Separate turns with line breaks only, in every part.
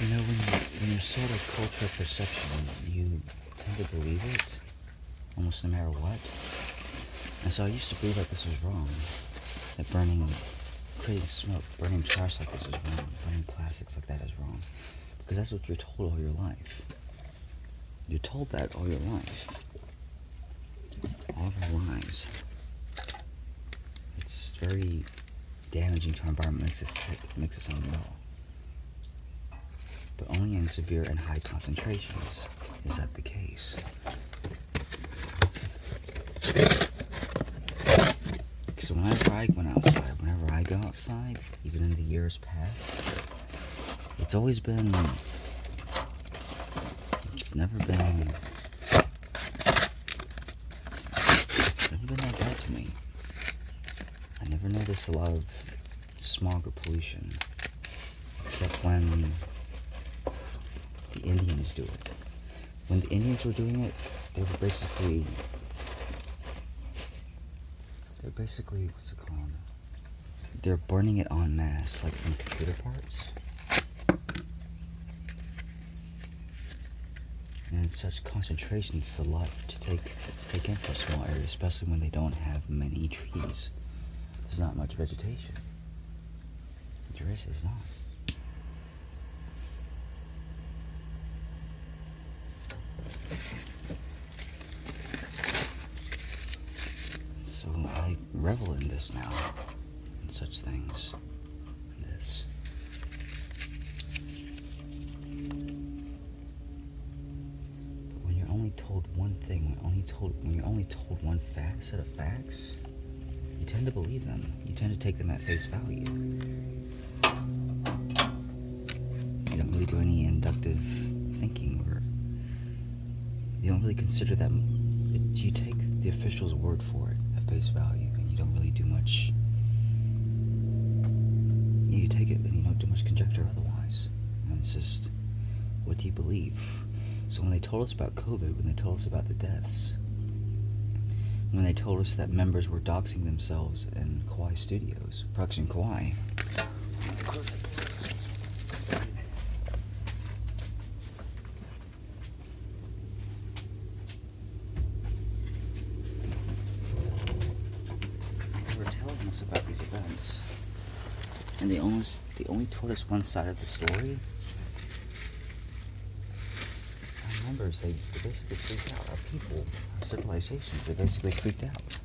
When you're sold a culture of perception, you tend to believe it, almost no matter what. And so I used to believe that this was wrong, that creating smoke, burning trash like this is wrong, burning plastics like that is wrong, because that's what you're told all your life. You're told that all your life, all of our lives. It's very damaging to our environment, makes us sick, makes us unwell. But only in severe and high concentrations is that the case. So whenever I went outside, whenever I go outside, even in the years past, it's never been that bad to me. I never noticed a lot of smog or pollution, except when the Indians do it. When the Indians were doing it, they were basically, what's it called? They're burning it en masse, like from computer parts. And in such concentrations, it's a lot to take in for a small area, especially when they don't have many trees. There's not much vegetation. There's not. So I revel in this now, in such things, in this. But when you're only told one thing, when you're only told one set of facts, you tend to believe them. You tend to take them at face value. You don't really do any inductive thinking, or you don't really consider that. You take the official's word for it at face value, and you don't really do much. Yeah, you take it and you don't do much conjecture otherwise. And it's just, what do you believe? So when they told us about COVID, when they told us about the deaths, when they told us that members were doxing themselves in Kauai Studios, Production Kauai. They were telling us about these events, and they only told us one side of the story. Our members, they basically freaked out. Our people, our civilizations, they basically freaked out.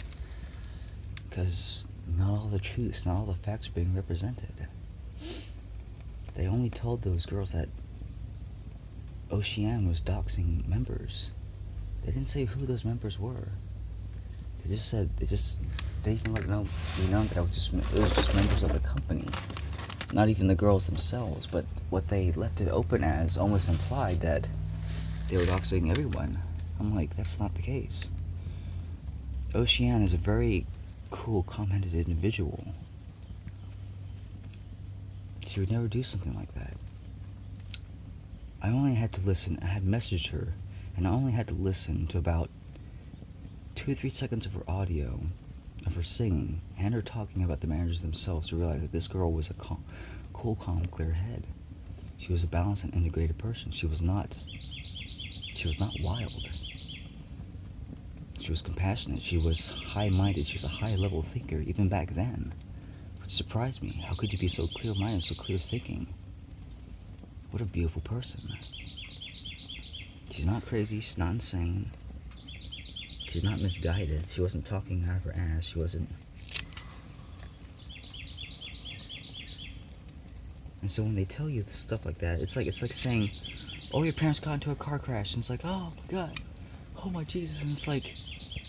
Because not all the truths, not all the facts are being represented. They only told those girls that Ocean was doxing members. They didn't say who those members were. They just said, they didn't let know that it was just members of the company. Not even the girls themselves, but what they left it open as almost implied that they were doxing everyone. I'm like, that's not the case. Ocean is a very cool, calm-headed individual. She would never do something like that. I only had to listen. I had messaged her, and I only had to listen to about 2 or 3 seconds of her audio, of her singing, and her talking about the managers themselves to realize that this girl was a cool, calm, clear head. She was a balanced and integrated person. She was not wild. She was compassionate. She was high-minded. She was a high-level thinker, even back then. Which surprised me. How could you be so clear-minded, so clear-thinking? What a beautiful person. She's not crazy. She's not insane. She's not misguided. She wasn't talking out of her ass. She wasn't... And so when they tell you stuff like that, it's like saying, oh, your parents got into a car crash, and it's like, oh my god, oh my Jesus, and it's like,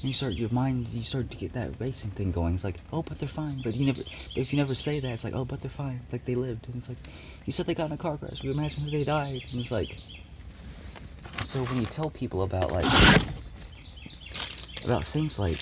and you start to get that racing thing going. It's like, oh, but they're fine. But if you never say that, it's like, oh, but they're fine, like they lived. And it's like, you said they got in a car crash, we imagine that they died. And it's like, so when you tell people about things like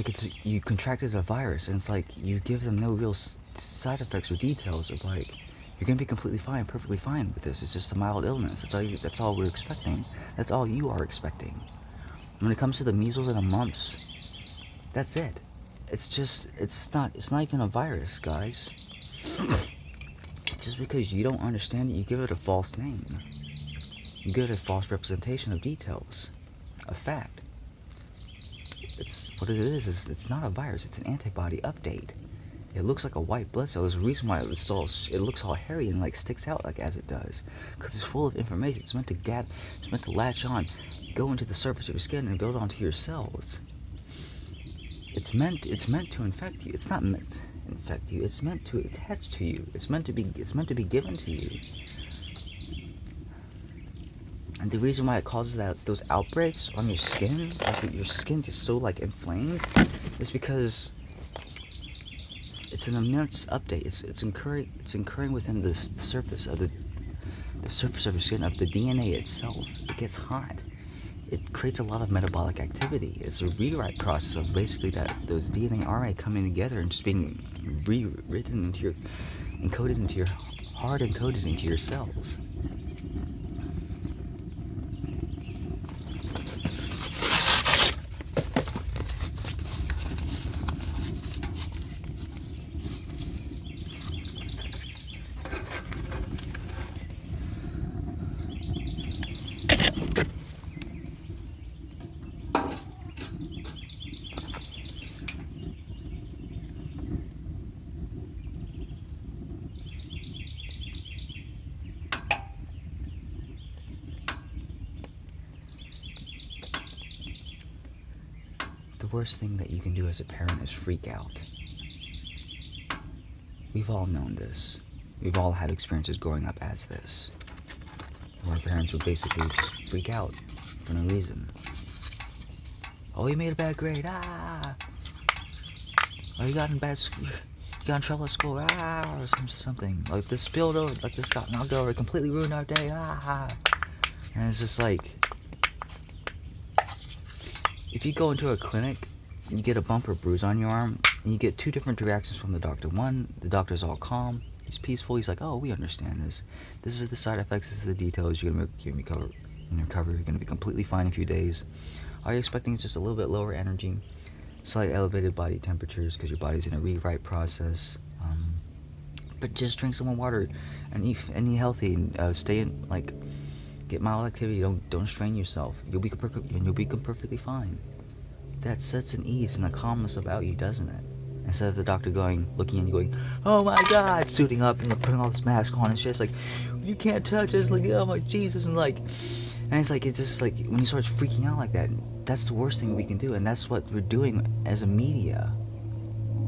it's you contracted a virus, and it's like you give them no real side effects or details of like, you're gonna be completely fine, perfectly fine with this. It's just a mild illness. That's all we're expecting. That's all you are expecting. When it comes to the measles and the mumps, that's it. It's not even a virus, guys. Just because you don't understand it, you give it a false name. You give it a false representation of details, of fact. It's what it is it's not a virus, it's an antibody update. It looks like a white blood cell. There's a reason why it looks all hairy and like sticks out like as it does, because it's full of information. It's meant to latch on, go into the surface of your skin and build onto your cells. It's meant to infect you. It's not meant to infect you. It's meant to attach to you. It's meant to be given to you. And the reason why it causes those outbreaks on your skin, like your skin gets so like inflamed, is because it's an immense update. It's incurring within the surface of the surface of your skin, of the DNA itself. It gets hot. It creates a lot of metabolic activity. It's a rewrite process of basically those DNA RNA coming together and just being rewritten into your, hard encoded into your cells. The worst thing that you can do as a parent is freak out. We've all known this. We've all had experiences growing up as this, where our parents would basically just freak out for no reason. Oh, you made a bad grade, ah! Oh, you got in trouble at school, ah! Or something. Like this spilled over, like this got knocked over, it completely ruined our day, ah! And it's just like, if you go into a clinic, you get a bump or bruise on your arm, and you get two different reactions from the doctor. One, the doctor's all calm, he's peaceful, he's like, oh, we understand this. This is the side effects, this is the details, you're gonna recover, you're gonna be completely fine in a few days. All you're expecting is just a little bit lower energy, slight elevated body temperatures, because your body's in a rewrite process. But just drink some more water, and eat healthy, and stay in, like, get mild activity, don't strain yourself. You'll be perfectly fine. That sets an ease and a calmness about you, doesn't it? Instead of the doctor looking at you going, oh my god, suiting up and putting all this mask on and shit. It's like, you can't touch us, like, oh my Jesus, and it's just like, when he starts freaking out like that, that's the worst thing we can do, and that's what we're doing as a media.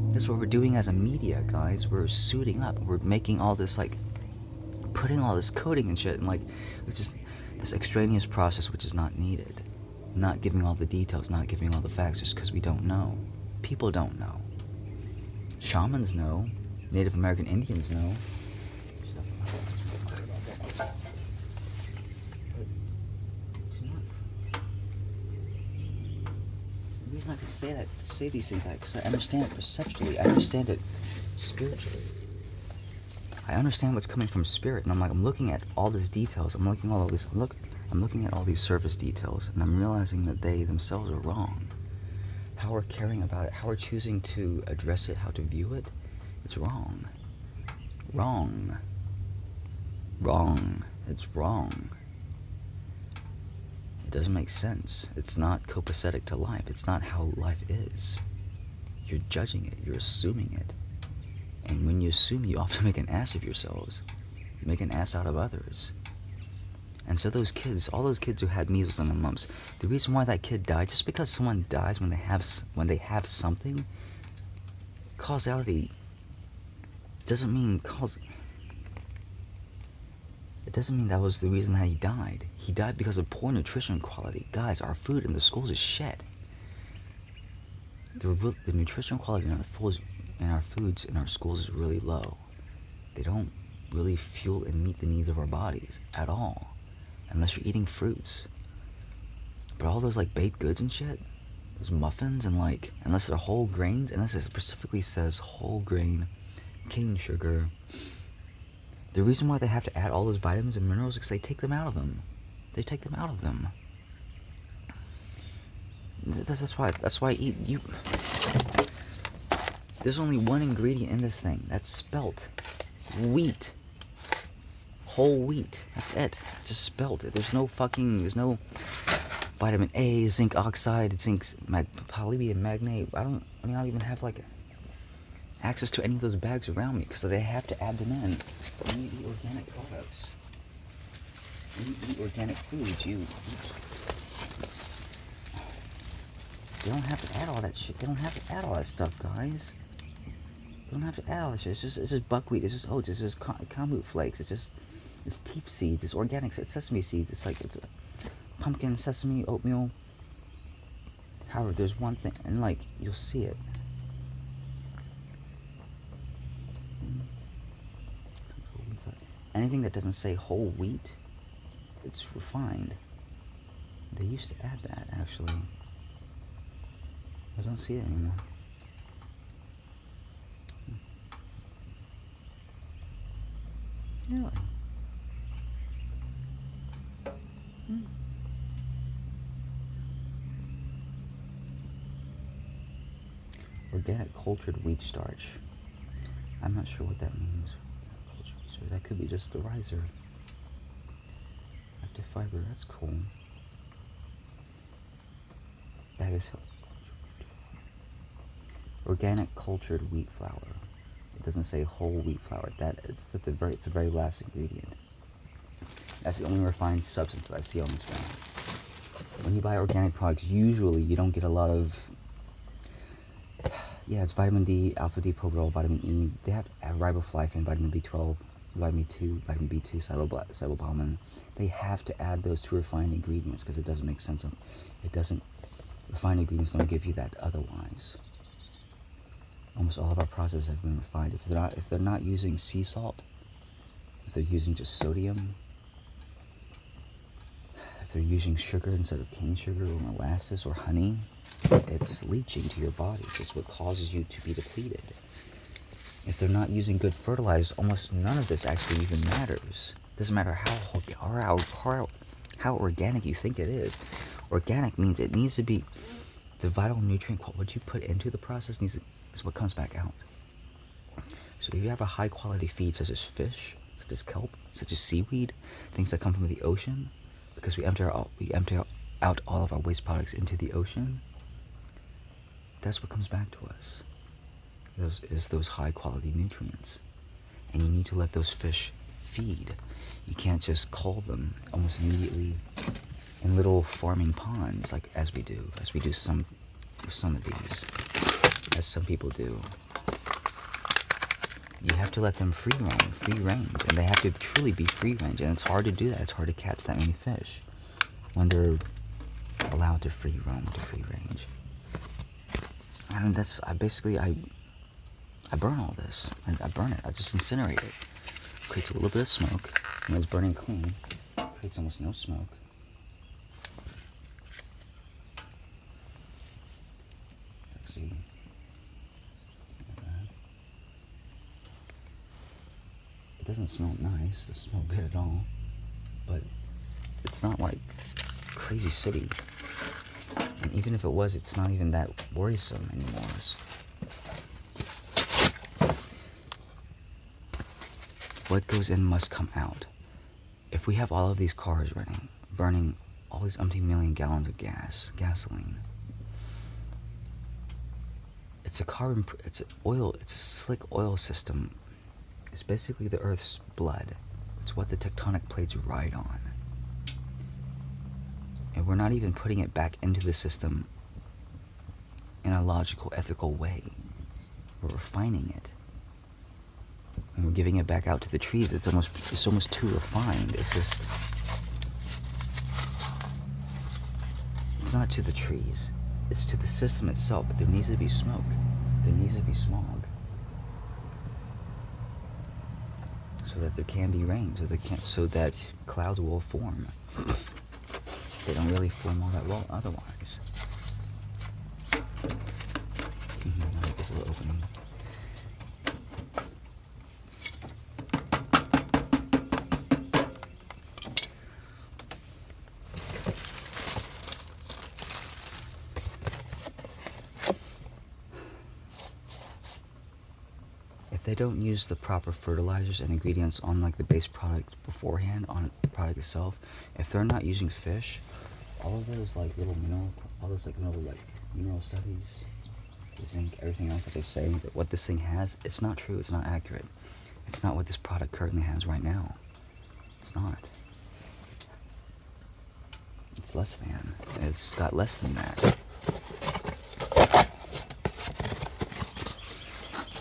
That's what we're doing as a media, guys. We're suiting up. We're making all this, like, putting all this coding and shit, and like, it's just this extraneous process which is not needed. Not giving all the details, not giving all the facts, just because we don't know. People don't know. Shamans know. Native American Indians know. The reason I can say these things, because I understand it perceptually, I understand it spiritually. I understand what's coming from spirit, and I'm looking at all these details. I'm looking at all these surface details, and I'm realizing that they themselves are wrong. How we're caring about it, how we're choosing to address it, how to view it, it's wrong. Wrong. It's wrong. It doesn't make sense. It's not copacetic to life. It's not how life is. You're judging it. You're assuming it. And when you assume, you often make an ass of yourselves. You make an ass out of others. And so all those kids who had measles and the mumps, the reason why that kid died, just because someone dies when they have something, causality doesn't mean it doesn't mean that was the reason that he died. He died because of poor nutrition quality. Guys, our food in the schools is shit. The nutrition quality in our foods in our schools is really low. They don't really fuel and meet the needs of our bodies at all, unless you're eating fruits. But all those like baked goods and shit, those muffins and like, unless they're whole grains, unless it specifically says whole grain, cane sugar, the reason why they have to add all those vitamins and minerals is because they take them out of them. That's why There's only one ingredient in this thing. That's spelt. Wheat. Whole wheat. That's it. It's just spelt. There's no vitamin A, zinc oxide, polybe and magnate. I don't even have like access to any of those bags around me because they have to add them in. When you eat organic products, when you eat organic foods, they don't have to add all that shit. They don't have to add all that stuff, guys. They don't have to add all that shit. It's just buckwheat. It's just oats. It's just kamut flakes. It's teef seeds. It's organic. It's sesame seeds. It's pumpkin, sesame, oatmeal. However, there's one thing, and like you'll see it. Anything that doesn't say whole wheat, it's refined. They used to add that actually. I don't see it anymore. Really? Organic cultured wheat starch. I'm not sure what that means. That could be just the riser. Active fiber, that's cool. That is organic cultured wheat flour. It doesn't say whole wheat flour. It's a very last ingredient. That's the only refined substance that I see on this one. When you buy organic products, usually you don't get a lot of. Yeah, it's vitamin D, alpha D-povidol, vitamin E. They have riboflavin, vitamin B12, vitamin B2, vitamin B2, cybopalmin. They have to add those to refined ingredients because it doesn't make sense. Refined ingredients don't give you that otherwise. Almost all of our processes have been refined. If they're not using sea salt, if they're using just sodium, if they're using sugar instead of cane sugar or molasses or honey, it's leaching to your body. It's what causes you to be depleted. If they're not using good fertilizers, almost none of this actually even matters. Doesn't matter how organic you think it is. Organic means it needs to be the vital nutrient. What you put into the process is what comes back out. So if you have a high quality feed such as fish, such as kelp, such as seaweed, things that come from the ocean, because we empty out all of our waste products into the ocean, that's what comes back to us. Those high quality nutrients. And you need to let those fish feed. You can't just cull them almost immediately in little farming ponds as we do some of these, as some people do. You have to let them free range, and they have to truly be free range, and it's hard to do that. It's hard to catch that many fish when they're allowed to free roam, to free range. And I burn all this. I burn it. I just incinerate it. Creates a little bit of smoke. When it's burning clean, creates almost no smoke. It's not bad. It doesn't smell nice. It doesn't smell good at all. But it's not like crazy sooty. And even if it was, it's not even that worrisome anymore. What goes in must come out. If we have all of these cars burning all these umpteen million gallons of gasoline, it's a slick oil system. It's basically the Earth's blood. It's what the tectonic plates ride on. And we're not even putting it back into the system in a logical, ethical way. We're refining it. And we're giving it back out to the trees. It's almost too refined. It's not to the trees. It's to the system itself. But there needs to be smoke. There needs to be smog. So that there can be rain. So that clouds will form. They don't really form all that well otherwise. I'll make this a little opening. they don't use the proper fertilizers and ingredients on like the base product beforehand, on the product itself, if they're not using fish, all of those like little mineral studies, the zinc, everything else that they say that what this thing has, it's not true, it's not accurate. It's not what this product currently has right now. It's not. It's less than. It's got less than that.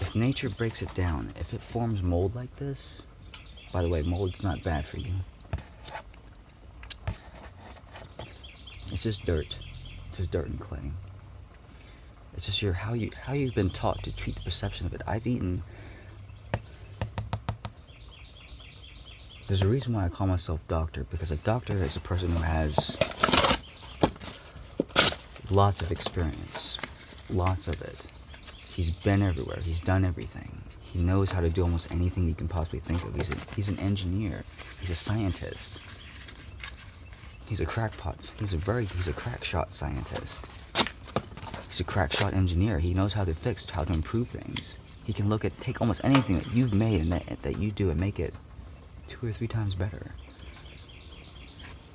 If nature breaks it down, if it forms mold like this, by the way, mold's not bad for you. It's just dirt. It's just dirt and clay. It's just how you've been taught to treat the perception of it. There's a reason why I call myself doctor, because a doctor is a person who has lots of experience, lots of it. He's been everywhere. He's done everything. He knows how to do almost anything you can possibly think of. He's an engineer. He's a scientist. He's a crackpot. He's a crackshot scientist. He's a crackshot engineer. He knows how to fix, how to improve things. He can take almost anything that you've made and that you do and make it 2 or 3 times better,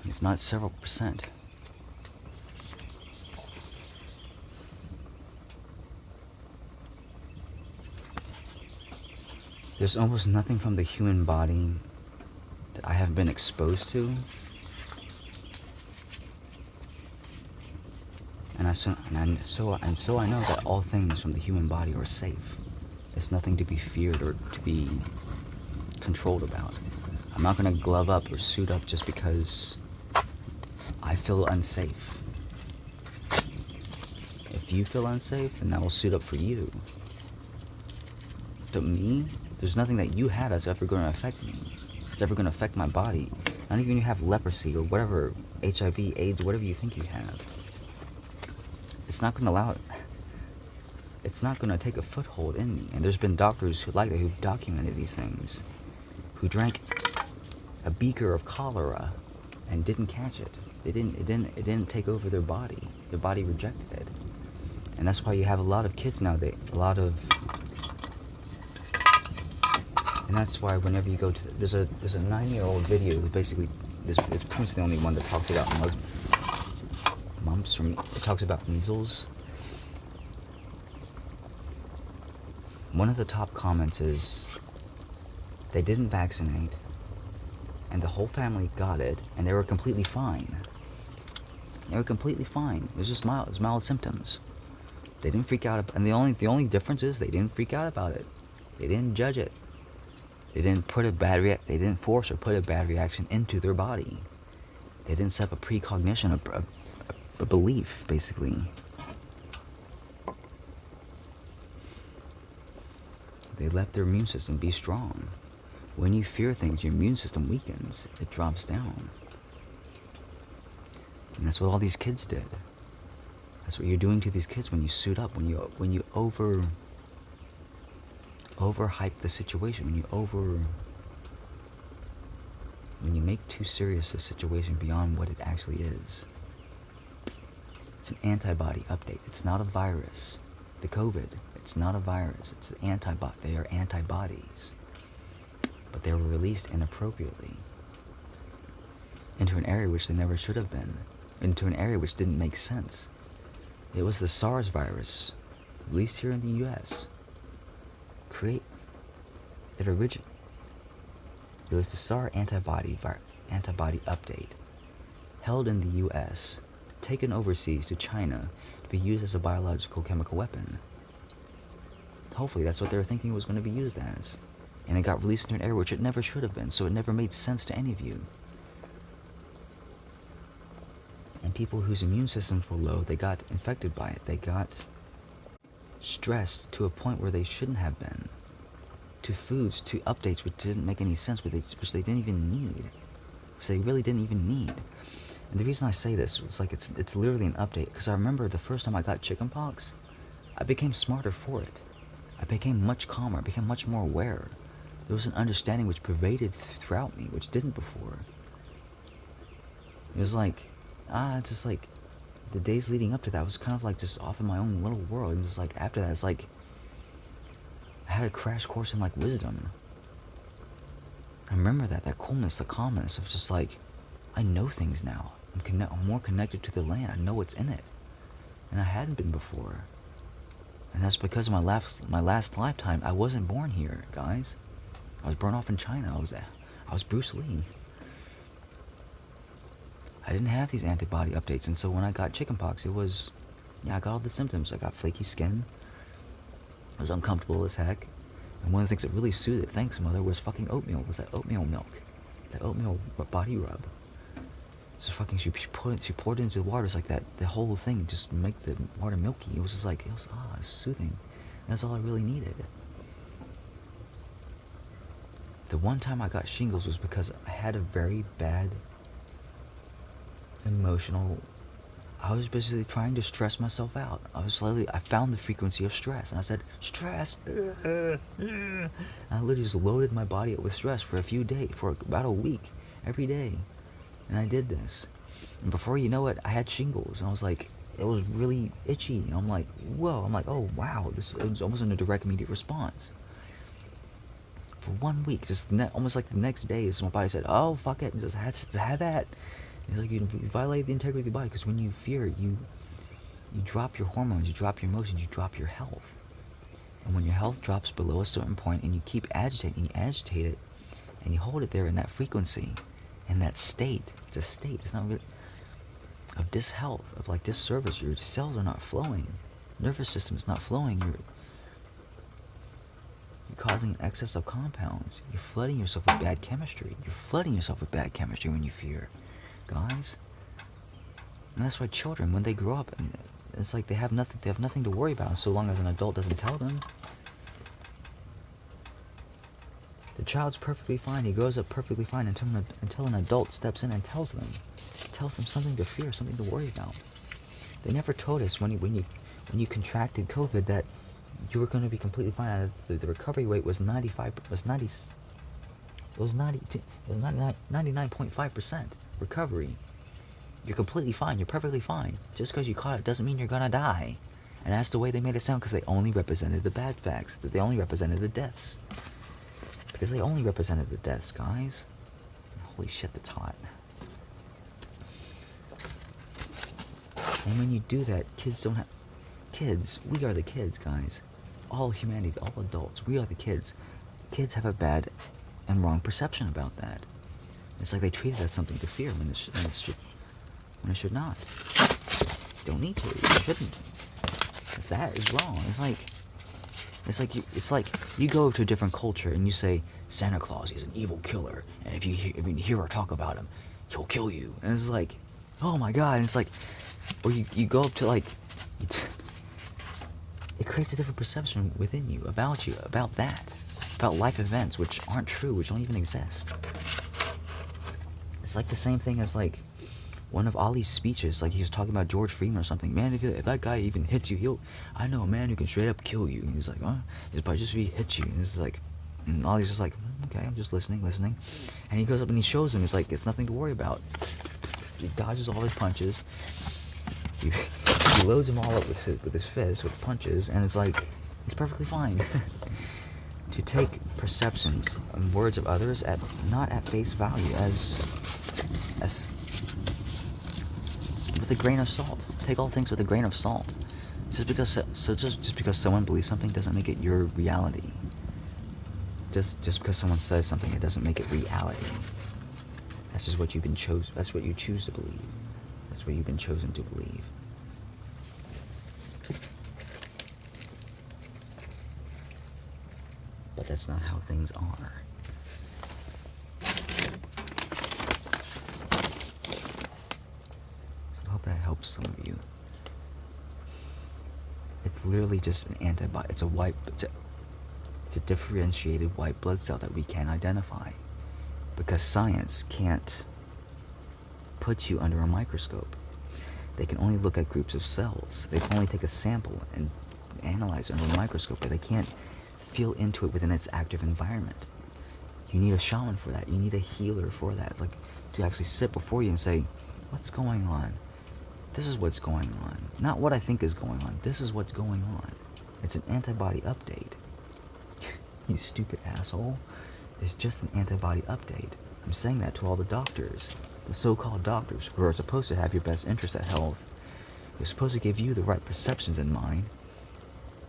if not several percent. There's almost nothing from the human body that I have been exposed to, and so I know that all things from the human body are safe. It's nothing to be feared or to be controlled about. I'm not going to glove up or suit up just because I feel unsafe. If you feel unsafe, then I will suit up for you. But me, there's nothing that you have that's ever going to affect me. It's ever going to affect my body. Not even you have leprosy or whatever, HIV, AIDS, whatever you think you have. It's not going to allow it. It's not going to take a foothold in me. And there's been doctors who've documented these things, who drank a beaker of cholera and didn't catch it. It didn't take over their body. Their body rejected it. And that's why you have a lot of kids now, and that's why whenever you go to, there's a 9-year-old video, basically, it's pretty much the only one that talks about mumps, or it talks about measles. One of the top comments is, they didn't vaccinate, and the whole family got it, and they were completely fine. They were completely fine. It was just mild symptoms. They didn't freak out, and the only difference is they didn't freak out about it. They didn't judge it. They didn't they didn't force or put a bad reaction into their body. They didn't set up a precognition, a belief, basically. They let their immune system be strong. When you fear things, your immune system weakens. It drops down. And that's what all these kids did. That's what you're doing to these kids when you suit up, when you overhype the situation, when you make too serious the situation beyond what it actually is. It's an antibody update. It's not a virus. The COVID, it's not a virus. It's an antibody. They are antibodies. But they were released inappropriately into an area which they never should have been, into an area which didn't make sense. It was the SARS virus, released here in the U.S. It was the SARS antibody update, held in the U.S., taken overseas to China to be used as a biological chemical weapon. Hopefully that's what they were thinking it was going to be used as. And it got released into an area which it never should have been, so it never made sense to any of you. And people whose immune systems were low, they got infected by it. They got stressed to a point where they shouldn't have been. To foods, to updates which didn't make any sense, which they didn't even need. Which they really didn't even need. And the reason I say this, it's literally an update, because I remember the first time I got chickenpox, I became smarter for it. I became much calmer, I became much more aware. There was an understanding which pervaded throughout me, which didn't before. It was it's just like, the days leading up to that was kind of like just off in my own little world. And just like, after that, it's like, I I had a crash course in like wisdom. I remember that coolness, the calmness of just like, I know things now. I'm more connected to the land. I know what's in it, and I hadn't been before. And that's because of my last lifetime. I wasn't born here, guys. I was born off in China. I was Bruce Lee. I didn't have these antibody updates, and so when I got chickenpox, it was, I got all the symptoms. I got flaky skin. I was uncomfortable as heck. And one of the things that really soothed it, thanks mother, was fucking oatmeal. It was that oatmeal milk. That oatmeal body rub. So fucking, she poured it into the water. It's like that, the whole thing just make the water milky. It was just like, it was soothing. And that's all I really needed. The one time I got shingles was because I had a very bad emotional, I was basically trying to stress myself out. I found the frequency of stress, and I said, stress. And I literally just loaded my body up with stress for a few days, for about a week, every day. And I did this. And before you know it, I had shingles. And I was like, it was really itchy. And I'm like, whoa. I'm like, oh, wow. It was almost in a direct immediate response. For 1 week, almost like the next day, my body said, oh, fuck it. And just have that. It's like you violate the integrity of the body, because when you fear, you drop your hormones, you drop your emotions, you drop your health. And when your health drops below a certain point, and you keep agitating, you agitate it, and you hold it there in that frequency, in that state, it's a state, it's not really, of dishealth, of like disservice, your cells are not flowing, nervous system is not flowing, you're causing an excess of compounds, you're flooding yourself with bad chemistry, when you fear. Guys, and that's why children, when they grow up, and it's like they have nothing to worry about, so long as an adult doesn't tell them. The child's perfectly fine. He grows up perfectly fine until an adult steps in and tells them something to fear, something to worry about. They never told us when you contracted COVID that you were going to be completely fine. The recovery rate was 99.5% recovery. You're completely fine. You're perfectly fine. Just because you caught it doesn't mean you're gonna die. And that's the way they made it sound, because they only represented the bad facts. That they only represented the deaths. Because they only represented the deaths, guys. Holy shit, that's hot. And when you do that, we are the kids, guys. All humanity, all adults, we are the kids. Kids have a bad and wrong perception about that. It's like they treat it as something to fear when it should not. You don't need to. You shouldn't. If that is wrong, it's like you go to a different culture and you say Santa Claus is an evil killer, and if you hear or talk about him, he'll kill you. And it's like, oh my god. And it's like, or you go up to like, it creates a different perception within you, about that, about life events which aren't true, which don't even exist. It's like the same thing as like one of Ali's speeches, like he was talking about George Freeman or something. Man, if that guy even hits you, I know a man who can straight up kill you. And he's like, just if he hits you. And it's like, and Ali's just like, okay, I'm just listening. And he goes up and he shows him, he's like, it's nothing to worry about. He dodges all his punches. He loads them all up with his fist, with punches, and it's like, he's perfectly fine. To take perceptions and words of others not at face value, as with a grain of salt. Take all things with a grain of salt. Just because someone believes something doesn't make it your reality. Just because someone says something, it doesn't make it reality. That's just what that's what you choose to believe. That's what you've been chosen to believe. But that's not how things are. I hope that helps some of you. It's literally just an antibody. It's a differentiated white blood cell that we can't identify, because science can't put you under a microscope. They can only look at groups of cells. They can only take a sample and analyze it under a microscope, but they can't feel into it within its active environment. You need a shaman for that. You need a healer for that. It's like to actually sit before you and say, what's going on? This is what's going on. Not what I think is going on. This is what's going on. It's an antibody update. you stupid asshole, is just an antibody update. I'm saying that to all the doctors, the so-called doctors, who are supposed to have your best interest at health. They're supposed to give you the right perceptions in mind,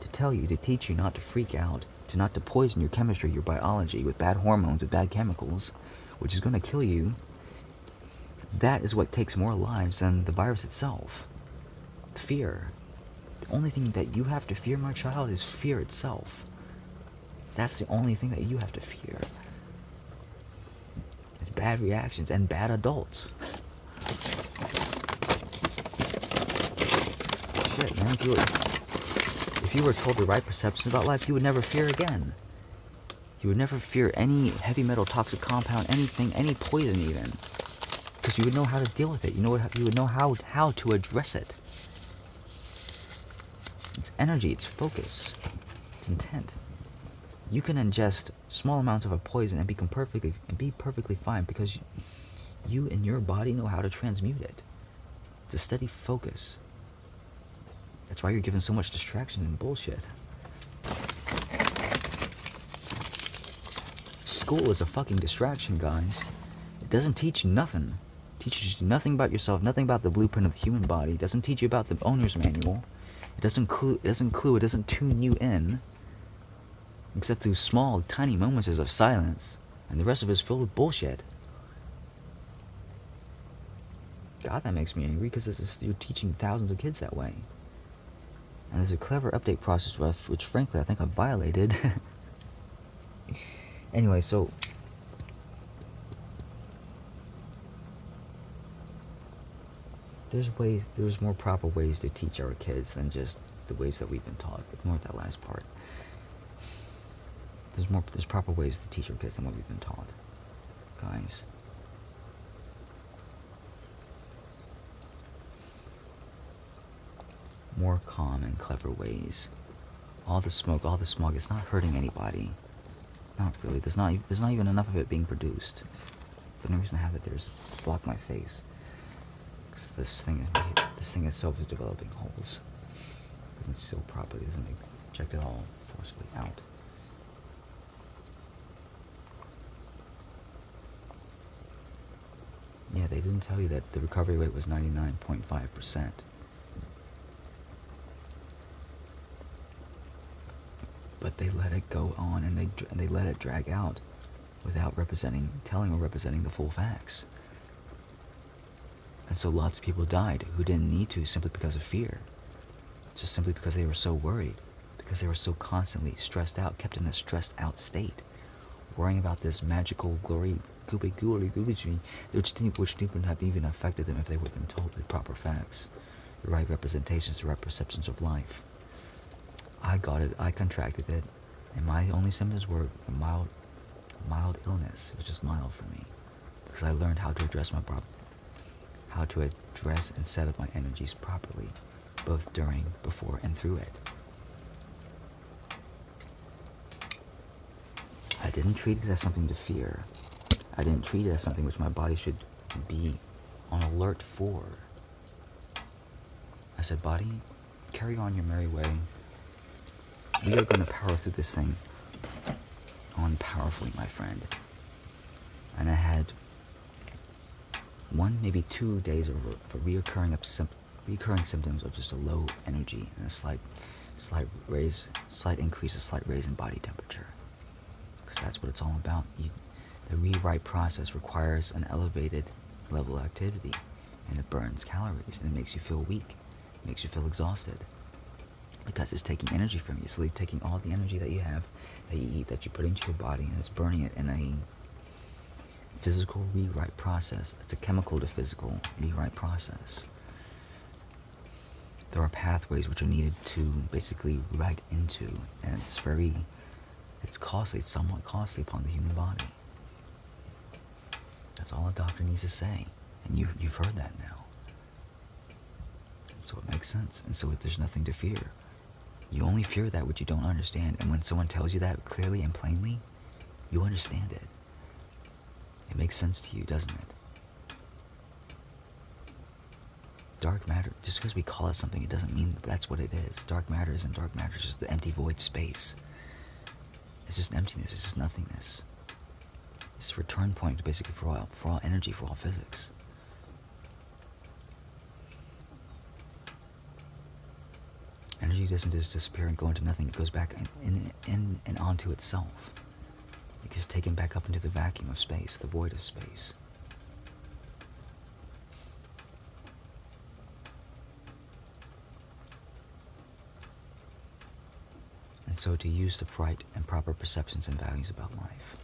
to tell you, to teach you not to freak out, to not to poison your chemistry, your biology, with bad hormones, with bad chemicals, which is going to kill you. That is what takes more lives than the virus itself. Fear. The only thing that you have to fear, my child, is fear itself. That's the only thing that you have to fear. It's bad reactions and bad adults. Shit, man, if you were told the right perceptions about life, you would never fear again. You would never fear any heavy metal, toxic compound, anything, any poison even. Because you would know how to deal with it. You would know how to address it. It's energy, it's focus, it's intent. You can ingest small amounts of a poison and be perfectly fine because you and your body know how to transmute it. It's a steady focus. That's why you're given so much distraction and bullshit. School is a fucking distraction, guys. It doesn't teach you nothing. It teaches you nothing about yourself, nothing about the blueprint of the human body. It doesn't teach you about the owner's manual. It doesn't tune you in, except through small, tiny moments of silence, and the rest of it is filled with bullshit. God, that makes me angry, because you're teaching thousands of kids that way. And there's a clever update process, which frankly I think I've violated. Anyway, so there's more proper ways to teach our kids than just the ways that we've been taught. Ignore that last part. There's proper ways to teach our kids than what we've been taught, guys. More calm and clever ways. All the smoke, all the smog, it's not hurting anybody. Not really. There's not even enough of it being produced. The only reason I have it there is to block my face. Because this thing itself is developing holes. It doesn't seal properly. It doesn't eject it all forcefully out. Yeah, they didn't tell you that the recovery rate was 99.5%. But they let it go on, and they let it drag out without telling or representing the full facts. And so lots of people died who didn't need to, simply because of fear. Just simply because they were so worried, because they were so constantly stressed out, kept in a stressed out state, worrying about this magical glory, which wouldn't have even affected them if they would have been told the proper facts, the right representations, the right perceptions of life. I got it, I contracted it, and my only symptoms were a mild illness. It was just mild for me, because I learned how to address and set up my energies properly, both during, before, and through it. I didn't treat it as something to fear. I didn't treat it as something which my body should be on alert for. I said, body, carry on your merry way. We are going to power through this thing on powerfully, my friend. And I had 1, maybe 2 days of reoccurring symptoms of just a low energy and a slight raise in body temperature. Because that's what it's all about. The rewrite process requires an elevated level of activity, and it burns calories, and it makes you feel weak, it makes you feel exhausted. Because it's taking energy from you. So it's taking all the energy that you have, that you eat, that you put into your body, and it's burning it in a physical rewrite process. It's a chemical to physical rewrite process. There are pathways which are needed to basically write into, and it's costly, it's somewhat costly upon the human body. That's all a doctor needs to say, and you've heard that now. So it makes sense, and so there's nothing to fear. You only fear that which you don't understand, and when someone tells you that clearly and plainly, you understand it. It makes sense to you, doesn't it? Dark matter, just because we call it something, it doesn't mean that's what it is. Dark matter isn't dark matter, it's just the empty void space. It's just emptiness. It's just nothingness. It's a return point, basically, for all energy, for all physics. Energy doesn't just disappear and go into nothing. It goes back in and onto itself. It gets taken back up into the vacuum of space, the void of space. And so to use the right and proper perceptions and values about life.